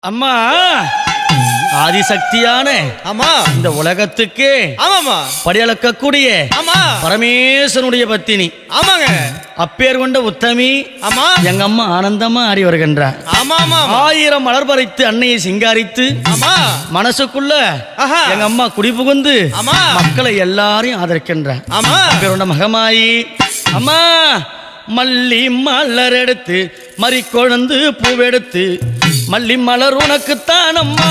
அம்மா ஆதிசக்தியான ஆமா இந்த உலகத்துக்கு ஆமாமா படியளக்கக்கூடிய ஆமா பரமேஸ்வரனுடைய பத்தினி ஆமாங்க அப்பேர் கொண்ட உத்தமி ஆமா எங்க அம்மா ஆனந்தமா ஆடி வருகின்றார். ஆமா ஆமா ஆயிரம் மலர் பறித்து அன்னையை சிங்காரித்து ஆமா மனசுக்குள்ள ஆஹா. எங்க அம்மா குடிபுகுந்து ஆமா. மக்களை எல்லாரையும் ஆதரிக்கின்றார். ஆமா அப்பேர் கொண்ட மகமாயி அம்மா மல்லி மலர் எடுத்து மறிக்கொழுந்து பூவெடுத்து மல்லி மலர் உனக்குத்தான் அம்மா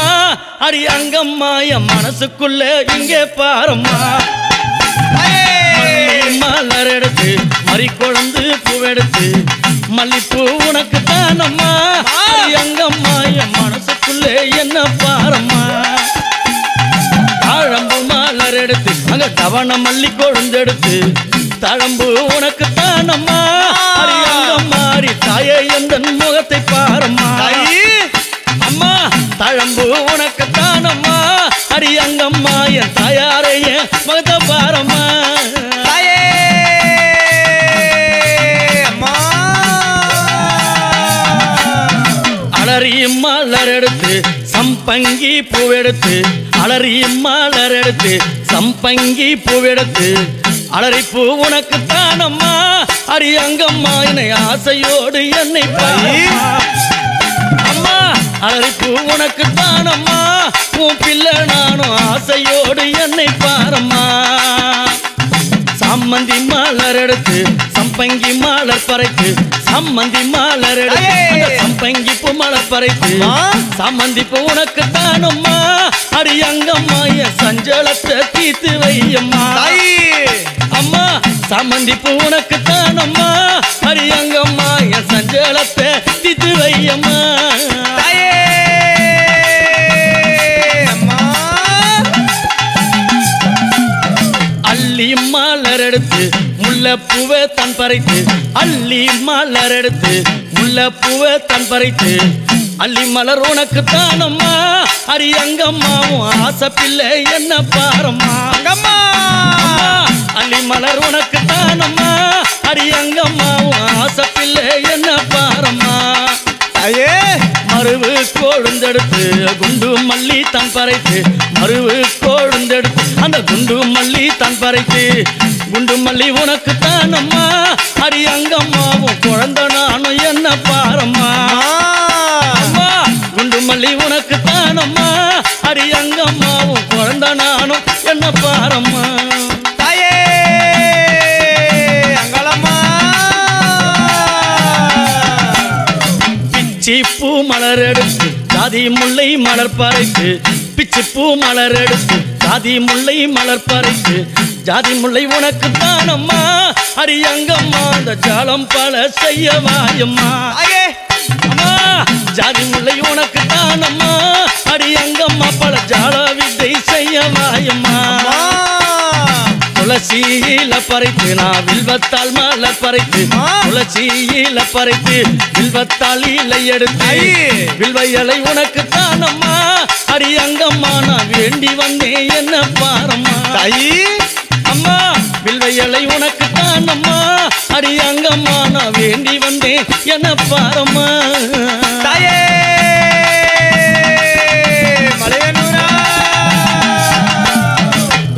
அடி அங்கம்மா என் மனசுக்குள்ள இங்கே பாரம்மா. மல்லி மலர் எடுத்து மறிக்கொழுந்து பூவெடுத்து மல்லிப்பூ உனக்குத்தான் அம்மா அடி அங்கம்மா என் மனசுக்குள்ள என்ன பாரம்மா. தாழம்பு மலர் எடுத்து அங்க தவண மல்லி கொழுந்தெடுத்து தழம்பு உனக்குத்தான் அம்மா அடி அங்கம்மா அடி தாயே எந்த முகத்தை பாரம்மா. அம்மா தழம்பு உனக்குத்தான் அம்மா அடி அங்கம்மா என் தாயாரைய முகத்தை பாரம்மா. அலறி மலர் எடுத்து சம்பங்கி பூவெடுத்து அலறி மலர் எடுத்து சம்பங்கி பூவெடுத்து அலறி பூ உனக்குத்தான் அம்மா அடி அங்கம்மா என்னை ஆசையோடு என்னை பாரம்மா. அம்மா அலறி பூ உனக்குத்தான் அம்மா உன் பிள்ளை நானும் ஆசையோடு என்னை பாரம்மா. சம்மந்தி மலர் எடுத்து சம்பங்கி மலர் பறைத்து சம்மந்தி மலர் எடுத்து சம்பங்கி பூ மலர் பறைத்து சம்மந்தி பூ உனக்குத்தான் அம்மா அடி அங்கம்மா என் சஞ்சலத்தை தீர்த்து வையம்மா. அம்மா சம்மந்தி பூ உனக்குத்தான் அம்மா அடி அங்கம்மா என் சஞ்சலத்தை தீர்த்து வையம்மா. அள்ளி மலர் எடுத்து முல்லைப்பூவை தன் பறித்து அள்ளி மலர் எடுத்து முல்லைப்பூவை தன் பறித்து அள்ளி மலர் உனக்குத்தான் அம்மா அடி அங்கம்மாவும் ஆசை பிள்ளை என்ன பாரம்மா. அள்ளி மலர் உனக்குத்தான் அம்மா அடி அங்கம்மாவும் ஆசை பிள்ளை என்ன பாரம்மா. மருவு கொழுந்தெடுத்து குண்டு மல்லி தன் பறைத்து மருவு கொழுந்தெடுத்து அந்த குண்டு மல்லி தன் பறைத்து குண்டு மல்லி உனக்குத்தான் அம்மா அடி அங்கம்மாவும் குழந்தை நானும் என்ன பாரம்மா. அம்மா குண்டு மல்லி உனக்குத்தான் அம்மா அடி அங்கம்மாவும் குழந்தை நானும் என்ன பாரம்மா. பிச்சிப்பூ மலர் எடுத்து ஜாதி முல்லை மலர் பறைத்து பிச்சிப்பூ மலர் எடுத்து ஜாதி முல்லை மலர் பறைத்து ஜாதி முல்லை உனக்குத்தான் அம்மா அடி அங்கம்மா அந்த ஜாலம் பல செய்ய வாயம்மா. அம்மா ஜாதி முல்லை உனக்குத்தான் அம்மா அடி அங்கம்மா பல ஜால வித்தை செய்ய வாயம்மா. துளசியில பறைத்து நான் வில்வத்தால் மலர் பறைத்து துளசியில பறைத்து வில்வத்தால் இலை எடுத்து வில்வையலை உனக்குத்தான் அம்மா அடி அங்கம்மா நான் வேண்டி வந்தேன் என்ன பாரம்மா. அம்மா வில்வையலை உனக்குத்தான் அம்மா அடி அங்கம்மா நான் வேண்டி வந்தேன் என்ன பாரம்மா.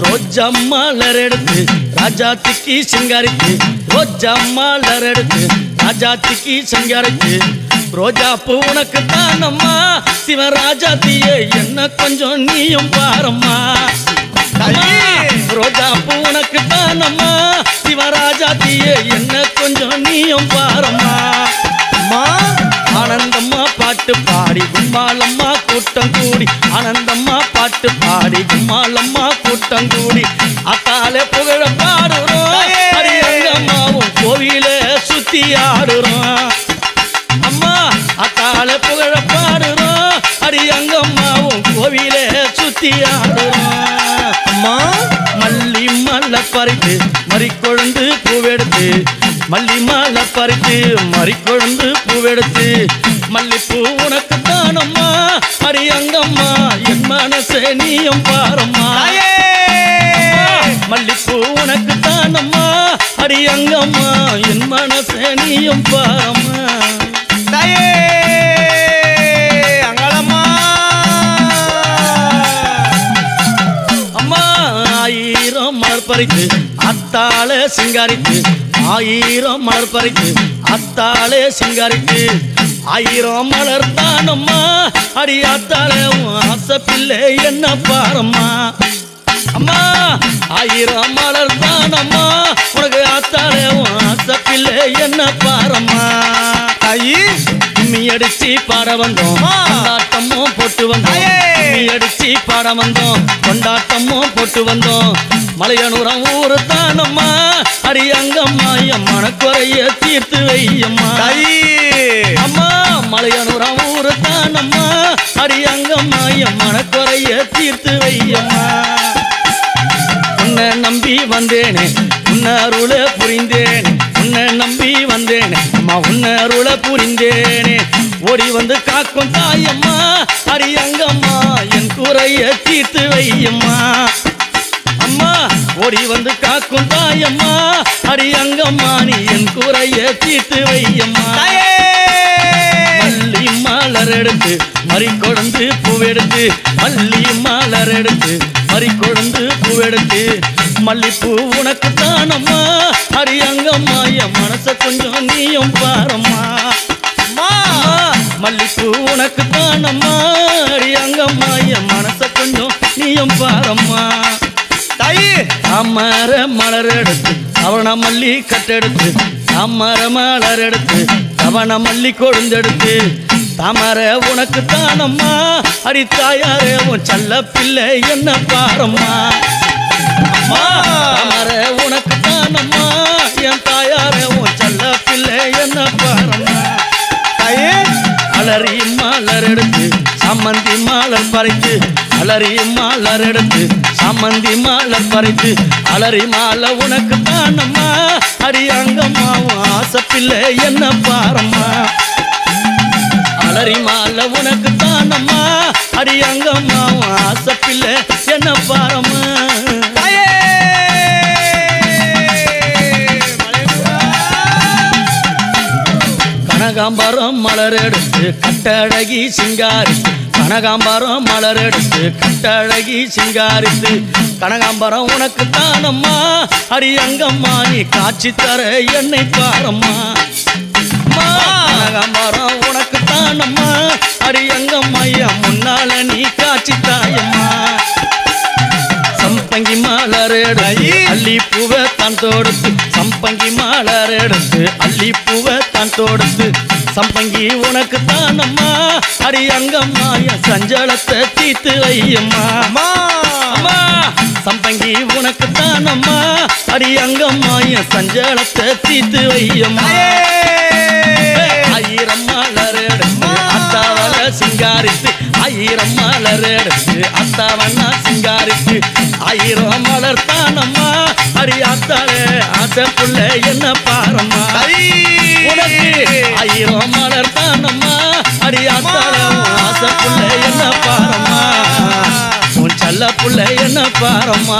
ரோஜா மலர் எடுத்து ராஜாத்திக்கு சிங்காரித்து ரோஜா மலர் எடுத்து ராஜாத்திக்கு சிங்காரித்து ரோஜா பூ உனக்குத்தான் அம்மா சிவராஜாத்தியே என்ன கொஞ்சம் நீயும் பாரம்மா. ரோஜா பூ உனக்குத்தான் அம்மா சிவராஜாத்தியே என்ன கொஞ்சம் நீயும் பாரம்மா. ஆனந்தம்மா பாட்டு பாடி கும்மாலம்மா கூட்டம் கூடி ஆனந்தம்மா பாட்டு பாடி கும்மாலம்மா கூட்டம் கூடி அத்தாலே புகழ பாடுறோம் அடி அங்கம்மாவும் கோவில சுத்தி ஆடுறோம். அம்மா அத்தாலே புகழ பாடுறோம் அடி அங்கம்மாவும் கோவில சுத்தி ஆடுறோம். அம்மா மல்லி மல்ல பறித்து மறிக்கொழுந்து பூவெடுத்து மல்லி மாலை பறித்து மறிக்கொழுந்து பூவெடுத்து மல்லிப்பூ உனக்குத்தான் அம்மா அடி அங்கம்மா என் மனசே நீயும் பாரம்மா. மல்லிப்பூ உனக்குத்தான் அம்மா அடி அங்கம்மா என் மனசே நீயும் பாரம்மா. அங்களம்மா பறித்து அத்தாளே சிங்காரித்து 1000 மலர் பறித்து அத்தாளே சிங்காரித்து 1000 மலர் தானம்மா அடி அத்தாளே ஆசை பிள்ளை என்ன பாரம்மா அம்மா 1000 மலர் தானம்மா உனக்கு அத்தாளே ஆசை பிள்ளை என்ன பாரம்மா தாயி கும்மி அடிச்சு பாட வந்தோம் கொண்டாட்டமும் போட்டு வந்தோம் கும்மி அடிச்சு பாட வந்தோம் கொண்டாட்டமும் போட்டு வந்தோம் மலையனூரம் ஊரு தானம்மா அடி அங்கம்மா என் மனக்குறைய தீர்த்து வையம்மா தாயி அம்மா மலையனூரம் ஊரு தானம்மா அடி அங்கம்மா என் மனக்குறைய தீர்த்து வையம்மா உன்னை நம்பி வந்தேனே உன்னை அருள புரிந்தேனே உன்னை நம்பி வந்தேனே அம்மா உன்னை அருள புரிந்தேனே ஓடி வந்து காக்கும் தாயம்மா அடி அங்கம்மா என் குறைய தீர்த்து வையம்மா அம்மா ஓடி வந்து காக்கும் தாயம்மா அடி அங்கம்மா நீ என் குறைய தீர்த்து வையம்மா மல்லி மலர் எடுத்து மறி கொழுந்து பூவெடுத்து மல்லி மலர் எடுத்து மறி கொழுந்து பூவெடுத்து மல்லிப்பூ உனக்கு தானம்மா அடி அங்கம்மா என் மனச கொஞ்சம் நீயும் பாரம்மா மல்லிப்பூ உனக்கு தானம்மா அடி அங்கம்மா என் மனச கொஞ்சம் நீயும் பாரம்மா தாயி தாமர மலர் எடுத்து அவன மல்லி கட்டெடுத்து தாமர மலர் எடுத்து அவன மல்லி கொழுந்தெடுத்து தாமர உனக்கு தானம்மா அடி தாயாரே உன் செல்ல பிள்ளை என்ன பாரம்மா தாமர உனக்கு தானம்மா என் தாயாரே உன் செல்ல பிள்ளை என்ன பாரம்மா தாயே அலறி மலர் எடுத்து சம்மந்தி மலர் பறித்து அலறி மலர் எடுத்து சம்மந்தி மலர் பறித்து அலறி மாலை உனக்கு தானம்மா அடி அங்கம்மா ஆசை பிள்ளை என்ன பாரம்மா அலறி மாலை உனக்கு தானம்மா அடி அங்கம்மா ஆசை பிள்ளை என்ன பாரம்மா தாயே கனகாம்பரம் மலர் எடுத்து கட்டழகி சிங்காரித்து கனகாம்பரம் மலர் எடுத்து கட்டழகி சிங்காரித்து கனகாம்பரம் உனக்கு தானம்மா அடி அங்கம்மா நீ காட்சி தர என்னை பாரம்மா கனகாம்பரம் உனக்கு தானம்மா அடி அங்கம்மா என் முன்னால நீ காட்சி தாயம்மா சம்பங்கி மலர் எடுத்து அள்ளி பூவை தான் தொடுத்து சம்பங்கி மலர் எடுத்து அள்ளி பூவை தான் தொடுத்து சம்பங்கி உனக்கு தானம்மா அடி அங்கம்மா என் சஞ்சலத்தை தீர்த்து வையம்மா அம்மா சம்பங்கி உனக்கு தானம்மா அடி அங்கம்மா என் சஞ்சலத்தை தீர்த்து வையம்மா 1000 மலர் எடுத்து அத்தாவன சிங்காரித்து 1000 மலர் எடுத்து அத்தாவன சிங்காரித்து 1000 மலர் தானம்மா அடி அத்தாளே ஆசை புள்ள என்ன பாரம்மா உனக்கு 1000 மலர் தானம்மா அடி அத்தாளே ஆசை புள்ள என்ன பாரம்மா உன் செல்ல புள்ள என்ன பாரம்மா